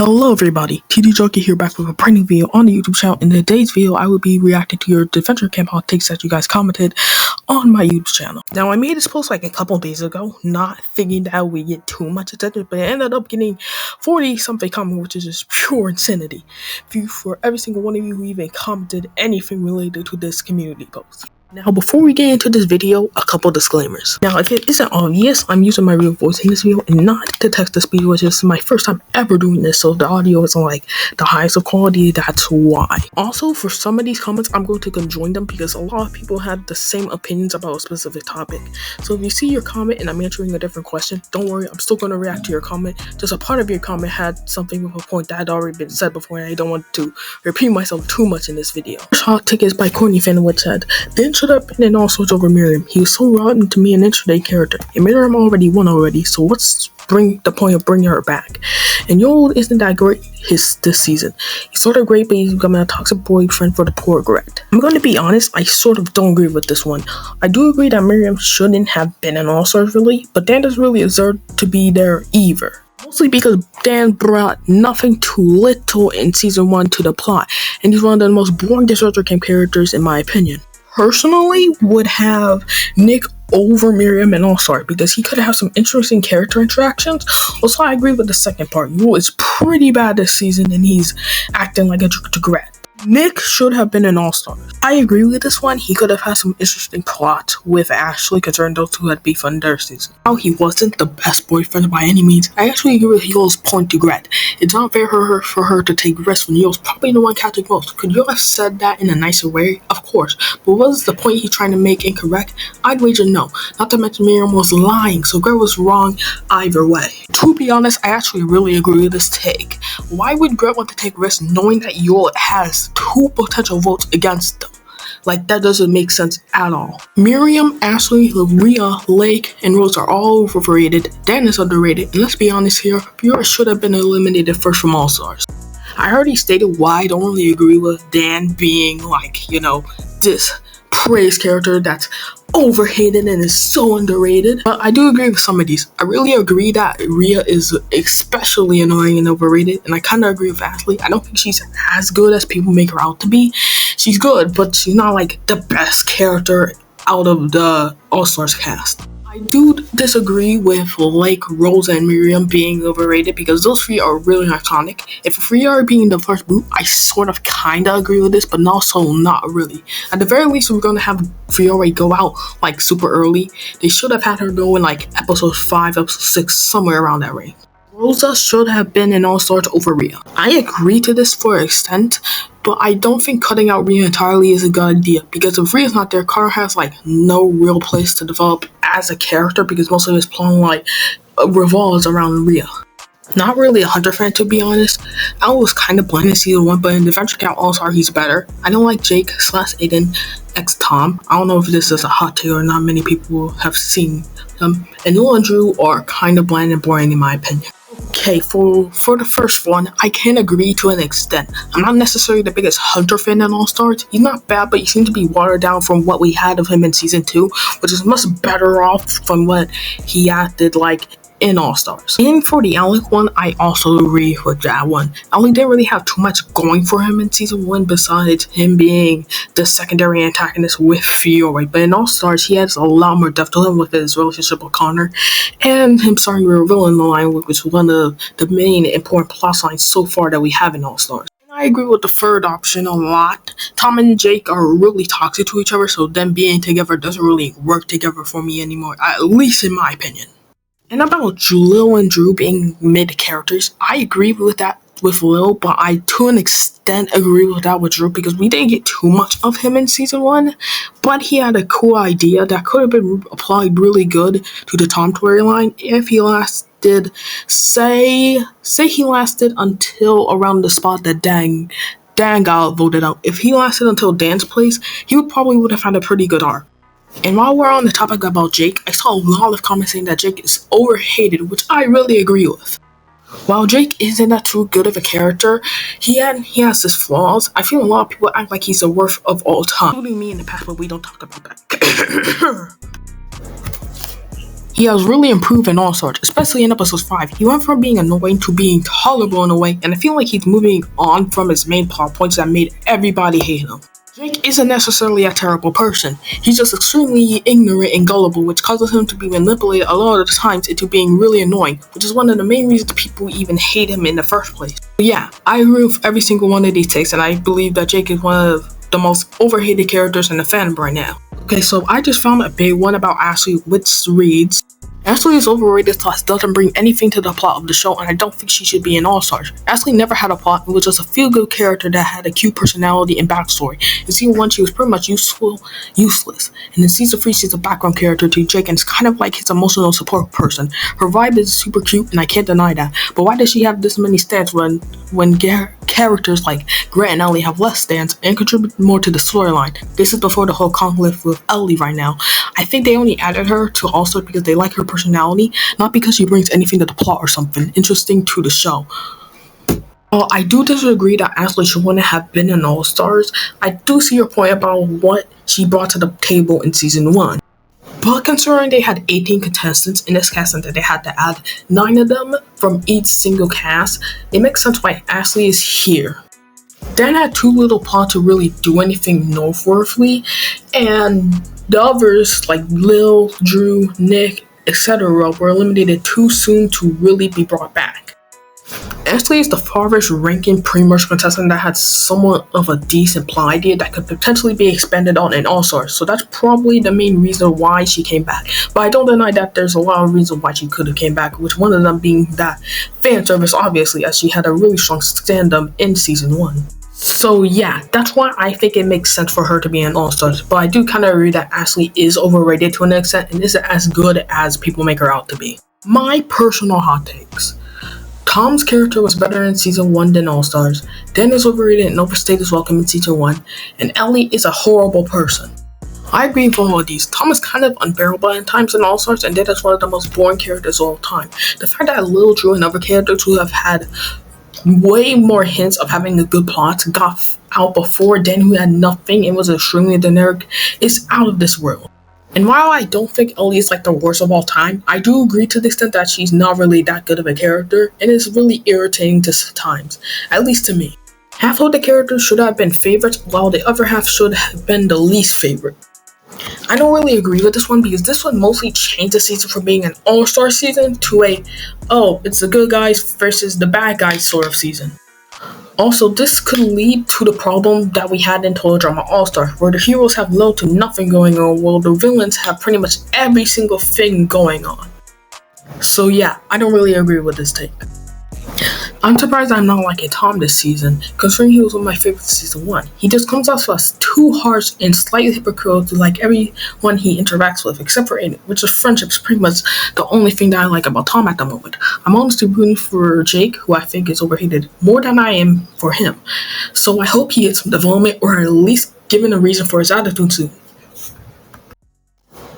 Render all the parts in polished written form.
Hello everybody, TD Junkie here back with a brand new video on the YouTube channel. In today's video, I will be reacting to your Adventure Camp All takes that you guys commented on my YouTube channel. Now, I made this post like a couple days ago, not thinking that we get too much attention, but it ended up getting 40-something comments, which is just pure insanity. Thank you for every single one of you who even commented anything related to this community post. Now, before we get into this video, a couple disclaimers. Now, if it isn't obvious, I'm using my real voice in this video and not the text-to-speech, which is my first time ever doing this, so the audio isn't like the highest of quality, that's why. Also, for some of these comments, I'm going to conjoin them because a lot of people had the same opinions about a specific topic. So if you see your comment and I'm answering a different question, don't worry, I'm still going to react to your comment. Just a part of your comment had something with a point that had already been said before, and I don't want to repeat myself too much in this video. First hot take is by Courtney Fan, which said, "Then should have been in all sorts over Miriam. He was so rotten to me an intraday character. And Miriam already won already, so what's the point of bringing her back? And Yoel isn't that great this season. He's sort of great, but he's becoming a toxic boyfriend for the poor Gret." I'm going to be honest, I sort of don't agree with this one. I do agree that Miriam shouldn't have been an all-stars really, but Dan doesn't really deserve to be there either. Mostly because Dan brought nothing too little in season 1 to the plot, and he's one of the most boring Adventure Camp characters in my opinion. Personally, would have Nick over Miriam and All-Star because he could have some interesting character interactions. Also, I agree with the second part. Yoel is pretty bad this season and he's acting like a jerk to Gret. Nick should have been an all-star. I agree with this one. He could have had some interesting plot with Ashely concerning those two had beef on their season. How he wasn't the best boyfriend by any means. I actually agree with Yoel's point to Gret. It's not fair for her to take risks when Yoel's probably the one catching most. Could Yoel have said that in a nicer way? Of course. But what was the point he's trying to make incorrect? I'd wager no. Not to mention Miriam was lying, so Gret was wrong either way. To be honest, I actually really agree with this take. Why would Gret want to take risks knowing that Yoel has 2 potential votes against them? Like, that doesn't make sense at all. Miriam, Ashely, Rhea, Lake, and Rose are all overrated. Dan is underrated, and let's be honest here, Rhea should have been eliminated first from All Stars. I already stated why I don't really agree with Dan being like, this praised character that's overhated and is so underrated, but I do agree with some of these. I really agree that Rhea is especially annoying and overrated, and I kind of agree with Ashely. I don't think she's as good as people make her out to be. She's good, but she's not like the best character out of the All-Stars cast. I do disagree with Lake, Rose, and Miriam being overrated because those 3 are really iconic. If 3 are being the first boot, I sort of kinda agree with this, but also not really. At the very least, we're gonna have Fiore go out like super early. They should have had her go in like episode 5, episode 6, somewhere around that range. Rosa should have been an all-stars over Rhea. I agree to this for an extent, but I don't think cutting out Rhea entirely is a good idea because if Rhea's not there, Carter has like no real place to develop as a character because most of his plot revolves around Rhea. Not really a Hunter fan, to be honest. I was kind of blind in season 1, but in Adventure Camp All Star, he's better. I don't like Jake / Aiden x Tom. I don't know if this is a hot take or not many people have seen them. And Noel and Drew are kind of bland and boring in my opinion. Okay, for the first one, I can agree to an extent. I'm not necessarily the biggest Hunter fan in All Stars. He's not bad, but he seems to be watered down from what we had of him in season 2, which is much better off from what he acted like in All Stars. And for the Ellie one, I also agree with that one. Ellie didn't really have too much going for him in season 1 besides him being the secondary antagonist with Fiore. But in All Stars, he has a lot more depth to him with his relationship with Connor and him starting to reveal in the line, which is one of the main important plot lines so far that we have in All Stars. I agree with the third option a lot. Tom and Jake are really toxic to each other, so them being together doesn't really work together for me anymore, at least in my opinion. And about Lil and Drew being mid characters, I agree with that with Lil, but I to an extent agree with that with Drew because we didn't get too much of him in season 1, but he had a cool idea that could have been applied really good to the Tom storyline if he lasted, say he lasted until around the spot that Dan got voted out. If he lasted until Dan's place, he would have had a pretty good arc. And while we're on the topic about Jake, I saw a lot of comments saying that Jake is overhated, which I really agree with. While Jake isn't that too good of a character, he has his flaws. I feel a lot of people act like he's the worst of all time. Including me in the past, but we don't talk about that. He has really improved in all sorts, especially in episode 5. He went from being annoying to being tolerable in a way, and I feel like he's moving on from his main plot points that made everybody hate him. Jake isn't necessarily a terrible person. He's just extremely ignorant and gullible, which causes him to be manipulated a lot of the times into being really annoying, which is one of the main reasons people even hate him in the first place. But yeah, I agree with every single one of these takes, and I believe that Jake is one of the most overhated characters in the fandom right now. Okay, so I just found a big one about Ashely, which reads, Ashely is overrated plus doesn't bring anything to the plot of the show, and I don't think she should be in All Stars. Ashely never had a plot and was just a feel-good character that had a cute personality and backstory. In season 1, she was pretty much useless. And in season 3, she's a background character to Jake and it's kind of like his emotional support person. Her vibe is super cute and I can't deny that. But why does she have this many stands when characters like Grant and Ellie have less stands and contribute more to the storyline? This is before the whole conflict with Ellie right now. I think they only added her to All Stars because they like her personality, not because she brings anything to the plot or something interesting to the show. Well, I do disagree that Ashely shouldn't have been in All Stars. I do see your point about what she brought to the table in season 1. But considering they had 18 contestants in this cast and that they had to add 9 of them from each single cast, it makes sense why Ashely is here. Dan had too little plot to really do anything noteworthy, and the others like Lil, Drew, Nick, etc. were eliminated too soon to really be brought back. Ashely is the farthest ranking pre-merge contestant that had somewhat of a decent plot idea that could potentially be expanded on in All Stars, so that's probably the main reason why she came back. But I don't deny that there's a lot of reasons why she could have came back, which one of them being that fan service, obviously, as she had a really strong stand-up in season 1. So yeah, that's why I think it makes sense for her to be in All Stars, but I do kind of agree that Ashely is overrated to an extent and isn't as good as people make her out to be. My personal hot takes. Tom's character was better in season 1 than All Stars, Dan is overrated and overstayed his welcome in season 1, and Ellie is a horrible person. I agree with all of these. Tom is kind of unbearable at times in All Stars, and Dan is one of the most boring characters of all time. The fact that Lil, Drew, and other characters who have had way more hints of having a good plot got out before Dan, who had nothing and was extremely generic, is out of this world. And while I don't think Ellie is like the worst of all time, I do agree to the extent that she's not really that good of a character and is really irritating to times, at least to me. Half of the characters should have been favorites, while the other half should have been the least favorite. I don't really agree with this one because this one mostly changed the season from being an all-star season to a, oh, it's the good guys versus the bad guys sort of season. Also, this could lead to the problem that we had in Total Drama All-Star, where the heroes have little to nothing going on, while the villains have pretty much every single thing going on. So yeah, I don't really agree with this take. I'm surprised I'm not liking Tom this season, considering he was one of my favorites season 1. He just comes off as too harsh and slightly hypocritical to like everyone he interacts with, except for Aiden, which is friendship's pretty much the only thing that I like about Tom at the moment. I'm honestly rooting for Jake, who I think is overhated more than I am for him. So I hope he gets some development or at least given a reason for his attitude soon.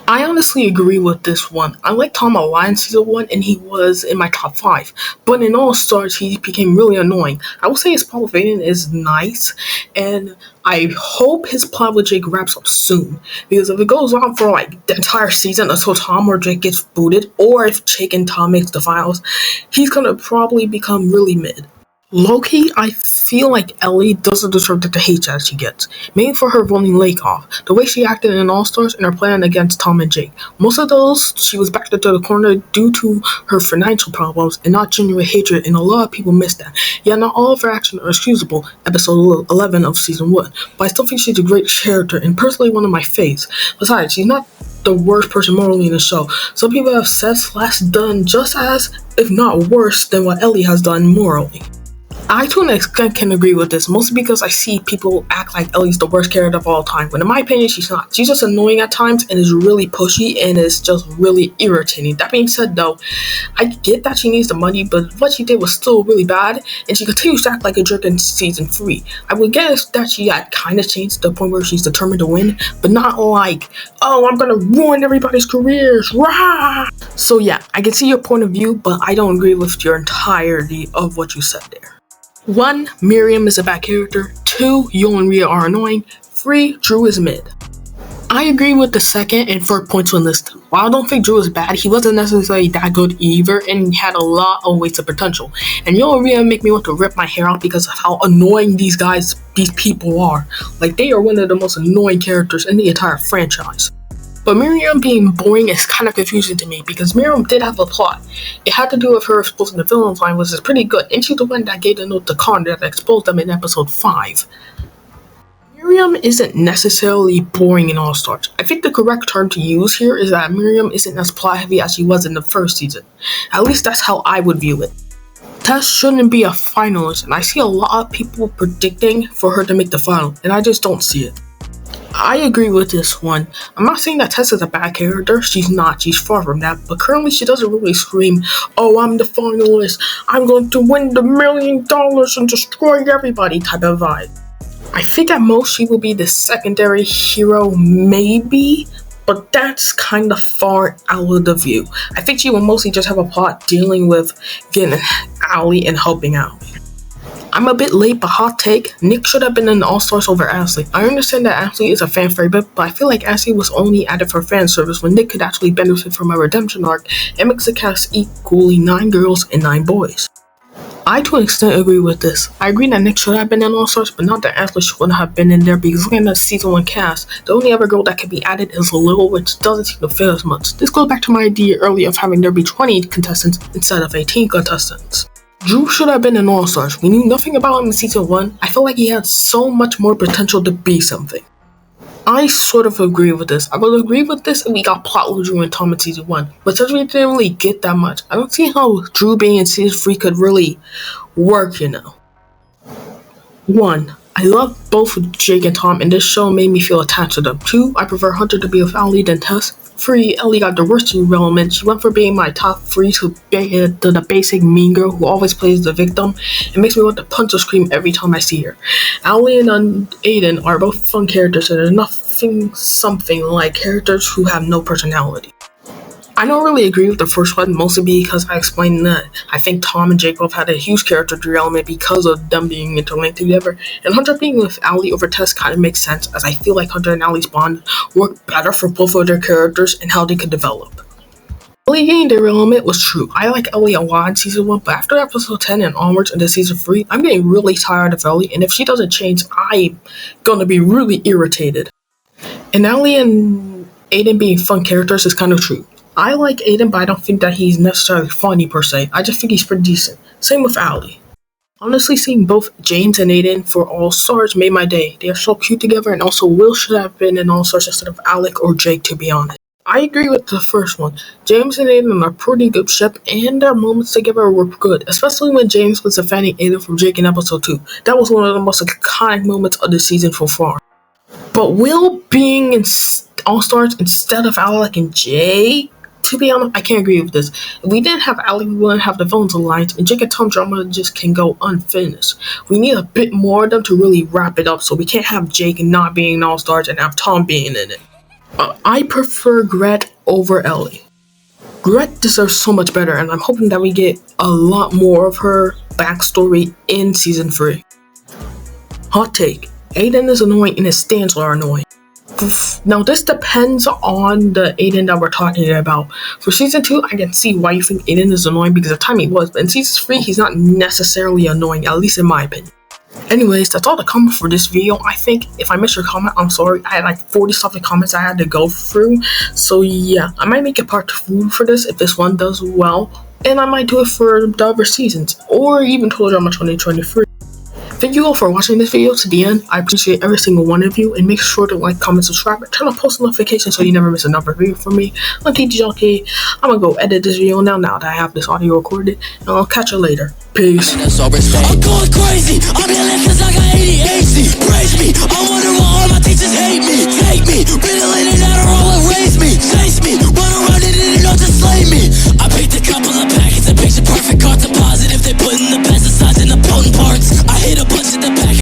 I honestly agree with this one. I like Tom a lot in season 1 and he was in my top 5, but in All Stars he became really annoying. I will say his plot with Aiden is nice, and I hope his plot with Jake wraps up soon, because if it goes on for like the entire season until Tom or Jake gets booted, or if Jake and Tom makes the finals, he's gonna probably become really mid. Low-key, I feel like Ellie doesn't deserve the hate that she gets, mainly for her voting Lake off, the way she acted in All Stars, and her plan against Tom and Jake. Most of those, she was backed into the corner due to her financial problems and not genuine hatred, and a lot of people missed that. Yeah, not all of her actions are excusable, episode 11 of season 1, but I still think she's a great character and personally one of my faves. Besides, she's not the worst person morally in the show. Some people have said / done just as, if not worse, than what Ellie has done morally. I to an extent can agree with this, mostly because I see people act like Ellie's the worst character of all time, when in my opinion she's not. She's just annoying at times and is really pushy and is just really irritating. That being said though, I get that she needs the money, but what she did was still really bad, and she continues to act like a jerk in season 3. I would guess that she had kind of changed to the point where she's determined to win, but not like, oh, I'm gonna ruin everybody's careers, rah! So yeah, I can see your point of view, but I don't agree with your entirety of what you said there. 1. Miriam is a bad character. 2. Yul and Rhea are annoying. 3. Drew is mid. I agree with the second and third points on this. While I don't think Drew is bad, he wasn't necessarily that good either, and he had a lot of wasted potential. And you know what really make me want to rip my hair out because of how annoying these people are. Like, they are one of the most annoying characters in the entire franchise. But Miriam being boring is kind of confusing to me because Miriam did have a plot. It had to do with her exposing the villain's line, which is pretty good, and she's the one that gave the note to Khan that exposed them in episode 5. Miriam isn't necessarily boring in All Stars. I think the correct term to use here is that Miriam isn't as plot heavy as she was in the first season. At least that's how I would view it. Tess shouldn't be a finalist, and I see a lot of people predicting for her to make the final, and I just don't see it. I agree with this one. I'm not saying that Tess is a bad character. She's not. She's far from that. But currently, she doesn't really scream, "Oh, I'm the finalist. I'm going to win the $1 million and destroy everybody" type of vibe. I think at most she will be the secondary hero, maybe, but that's kind of far out of the view. I think she will mostly just have a plot dealing with getting Ellie and helping out. I'm a bit late, but hot take, Nick should have been in the All-Stars over Ashely. I understand that Ashely is a fan favorite, but I feel like Ashely was only added for fan service when Nick could actually benefit from a redemption arc and makes the cast equally 9 girls and 9 boys. I to an extent agree with this. I agree that Nick should have been in All Stars, but not that Ashely shouldn't have been in there because looking at the season 1 cast, the only other girl that can be added is Lil, which doesn't seem to fit as much. This goes back to my idea earlier of having there be 20 contestants instead of 18 contestants. Drew should have been in All Stars. We knew nothing about him in season 1. I feel like he had so much more potential to be something. I sort of agree with this. I would agree with this if we got plot with Drew and Tom in season 1, but since we didn't really get that much, I don't see how Drew being in season 3 could really work, 1. I love both Jake and Tom, and this show made me feel attached to them. 2. I prefer Hunter to be with Ellie than Tess. 3. Ellie got the worst development. She went from being my top 3 to the basic mean girl who always plays the victim. It makes me want to punch or scream every time I see her. Ellie and Aiden are both fun characters, and they're nothing something like characters who have no personality. I don't really agree with the first one, mostly because I explained that I think Tom and Jake both had a huge character development because of them being interlinked together, and Hunter being with Ellie over Tess kind of makes sense, as I feel like Hunter and Ellie's bond worked better for both of their characters and how they could develop. Ellie getting development was true. I like Ellie a lot in season 1, but after episode 10 and onwards into season 3, I'm getting really tired of Ellie, and if she doesn't change, I'm gonna be really irritated. And Ellie and Aiden being fun characters is kind of true. I like Aiden, but I don't think that he's necessarily funny per se. I just think he's pretty decent. Same with Ellie. Honestly, seeing both James and Aiden for All Stars made my day. They are so cute together, and also Will should have been in All Stars instead of Alec or Jake, to be honest. I agree with the first one. James and Aiden are pretty good ship, and their moments together were good, especially when James was defending Aiden from Jake in episode 2. That was one of the most iconic moments of the season so far. But Will being in All Stars instead of Alec and Jake, to be honest, I can't agree with this. If we didn't have Ellie, we wouldn't have the Villains Alliance, and Jake and Tom drama just can go unfinished. We need a bit more of them to really wrap it up, so we can't have Jake not being in All Stars and have Tom being in it. I prefer Gret over Ellie. Gret deserves so much better, and I'm hoping that we get a lot more of her backstory in season 3. Hot take. Aiden is annoying and his stands are annoying. Now, this depends on the Aiden that we're talking about. For season 2, I can see why you think Aiden is annoying because of the time he was, but in season 3, he's not necessarily annoying, at least in my opinion. Anyways, that's all the comments for this video. I think if I missed your comment, I'm sorry. I had like 40-something comments I had to go through. So yeah, I might make a part 2 for this if this one does well. And I might do it for the other seasons, or even Total Drama 2023. Thank you all for watching this video to the end. I appreciate every single one of you, and make sure to like, comment, subscribe, and turn on post notifications so you never miss another video from me. I'm TJ. I'm gonna go edit this video now that I have this audio recorded, and I'll catch you later. Peace. I'm going crazy.